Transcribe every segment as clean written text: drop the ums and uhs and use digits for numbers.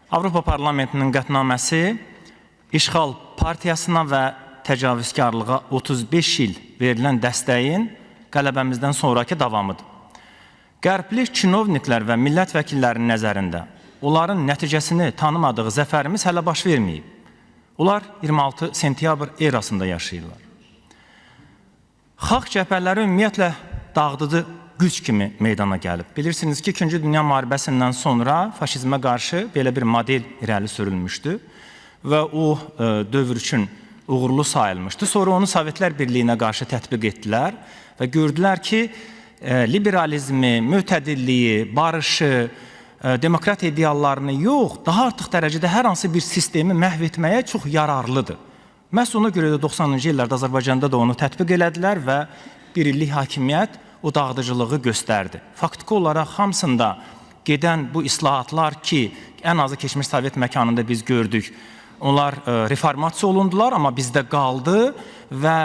Avropa Parlamentinin qətnaməsi işğal partiyasına və təcavüzkarlığa 35 il verilən dəstəyin qələbəmizdən sonraki davamıdır. Qərbli çinovniklər və millət vəkillərinin nəzərində onların nəticəsini tanımadığı zəfərimiz hələ baş verməyib. Onlar 26 sentyabr erasında yaşayırlar. Xalq cəbhələri ümumiyyətlə dağıdıcı güc kimi meydana gəlib. Bilirsiniz ki, 2-ci Dünya müharibəsindən sonra faşizmə qarşı belə bir model irəli sürülmüşdü və o dövr üçün uğurlu sayılmışdı. Sonra onu Sovetlər Birliyinə qarşı tətbiq etdilər və gördülər ki, liberalizmi, mütədilliyi, barışı, demokrat ideallarını yox, daha artıq dərəcədə hər hansı bir sistemi məhv etməyə çox yararlıdır. Məhz ona görə də 90-cı illərdə Azərbaycanda da onu tətbiq elədilər və bir illik hakimiyyət o dağıdıcılığı göstərdi. Faktiki olaraq hamısında gedən bu islahatlar ki, ən azı keçmiş Sovet məkanında biz gördük, onlar reformasiya olundular, amma bizdə qaldı və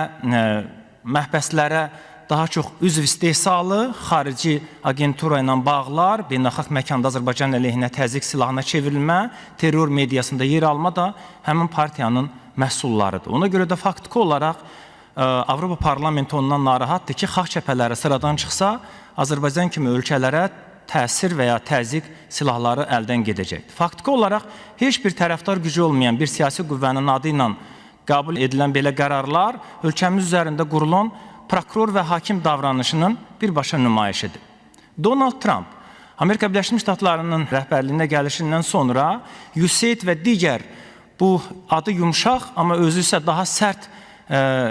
məhbəslərə daha çox üzv istehsalı, xarici agentura ilə bağlar, beynəlxalq məkanda Azərbaycan əleyhinə təzyiq silahına çevrilmə, terror mediasında yer alma da həmin partiyanın məhsullarıdır. Ona görə də faktiki olaraq Avropa Parlamenti ondan narahatdır ki, xalq cəbhələri sıradan çıxsa, Azərbaycan kimi ölkələrə təsir və ya təzyiq silahları əldən gedəcəkdir. Faktiki olaraq heç bir tərəfdar gücü olmayan bir siyasi qüvvənin adı ilə qəbul edilən belə qərarlar ölkəmiz üzərində qurulan prokuror və hakim davranışının birbaşa nümayişidir. Donald Trump, Amerika Birləşmiş Ştatlarının rəhbərliyinə gəlişindən sonra USAID və digər bu adı yumşaq, amma özü isə daha sərt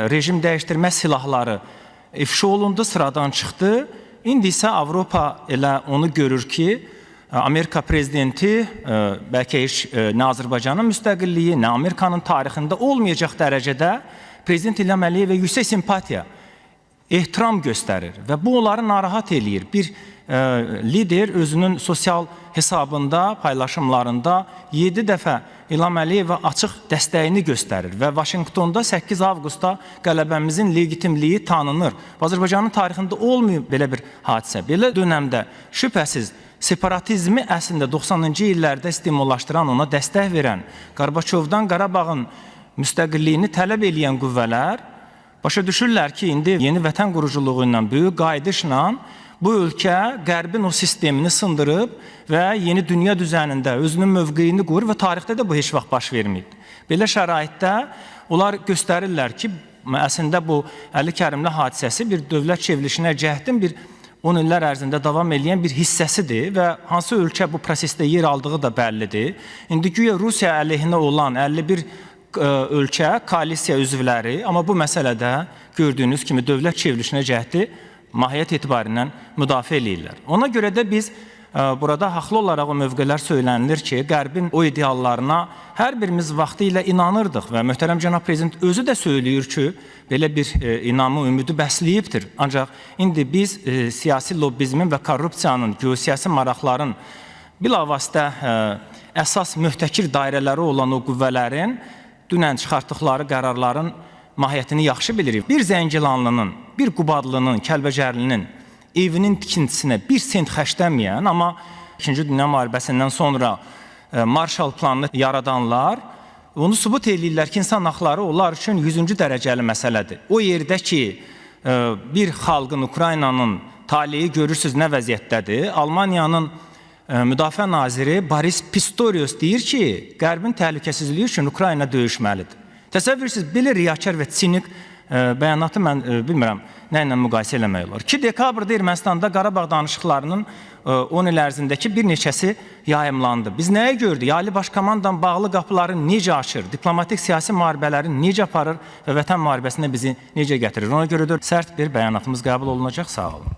rejim dəyişdirmə silahları ifşa olundu, sıradan çıxdı. İndi isə Avropa elə onu görür ki, Amerika prezidenti bəlkə heç nə Azərbaycanın müstəqilliyi, nə Amerikanın tarixində olmayacaq dərəcədə prezident İlham Əliyevə yüksək simpatiya, ehtiram göstərir və bu onları narahat eləyir. Bir lider özünün sosial hesabında, paylaşımlarında 7 dəfə İlham Əliyevə açıq dəstəyini göstərir və Vaşinqtonda 8 avqustda qələbəmizin legitimliyi tanınır. Azərbaycanın tarixində olmayıb belə bir hadisə. Belə dönəmdə şübhəsiz separatizmi əslində 90-cı illərdə stimullaşdıran, ona dəstək verən, Qarbaçovdan Qarabağın müstəqilliyini tələb edən qüvvələr başa düşürlər ki, indi yeni vətən quruculuğu ilə, böyük qayıdışla bu ölkə Qərbin o sistemini sındırıb və yeni dünya düzənində özünün mövqeyini qurur və tarixdə də bu heç vaxt baş verməyib. Belə şəraitdə onlar göstərirlər ki, əslində bu Əli Kərimli hadisəsi bir dövlət çevrilişinə cəhdin bir 10 illər ərzində davam edən bir hissəsidir və hansı ölkə bu prosesdə yer aldığı da bəllidir. İndi güya Rusiya əleyhinə olan 51 ölkə, koalisiya üzvləri, amma bu məsələdə gördüyünüz kimi dövlət çevrilişinə cəhdi mahiyyət etibarindən müdafiə edirlər. Ona görə də biz burada haqlı olaraq o mövqelər söylənilir ki, Qərbin o ideallarına hər birimiz vaxtı ilə inanırdıq və möhtərəm cənab prezident özü də söyləyir ki, belə bir inamı, ümidi bəsləyibdir. Ancaq indi biz siyasi lobbizmin və korrupsiyanın, geosiyasi maraqların bilavasitə əsas mühtəkir dairələri olan o qüvvələrin dünən çıxartdıqları qərarların mahiyyətini yaxşı bilirik. Bir Zəngilanlının, bir Qubadlının, Kəlbəcərlinin evinin tikintisinə 1 sent xərcləməyən, amma 2-ci Dünya müharibəsindən sonra Marshall planını yaradanlar onu sübut edirlər ki, insan haqları onlar üçün 100-cü dərəcəli məsələdir. O yerdə ki, bir xalqın, Ukraynanın taleyi görürsünüz nə vəziyyətdədir. Almaniyanın Müdafiə naziri Boris Pistorius deyir ki, Qərbin təhlükəsizliyi üçün Ukrayna döyüşməlidir. Təsəvvürsüz, belə riyakar və sinik bəyanatı mən bilmirəm nə ilə müqayisə eləmək olar. 2 dekabrda Ermənistanda Qarabağ danışıqlarının 10 il ərzindəki bir neçəsi yayımlandı. Biz nəyə gördük? Ali Baş Komandan bağlı qapıları necə açır, diplomatik siyasi müharibələri necə aparır və vətən müharibəsinə bizi necə gətirir? Ona görə də sərt bir bəyanatımız qəbul olunacaq. Sağ olun.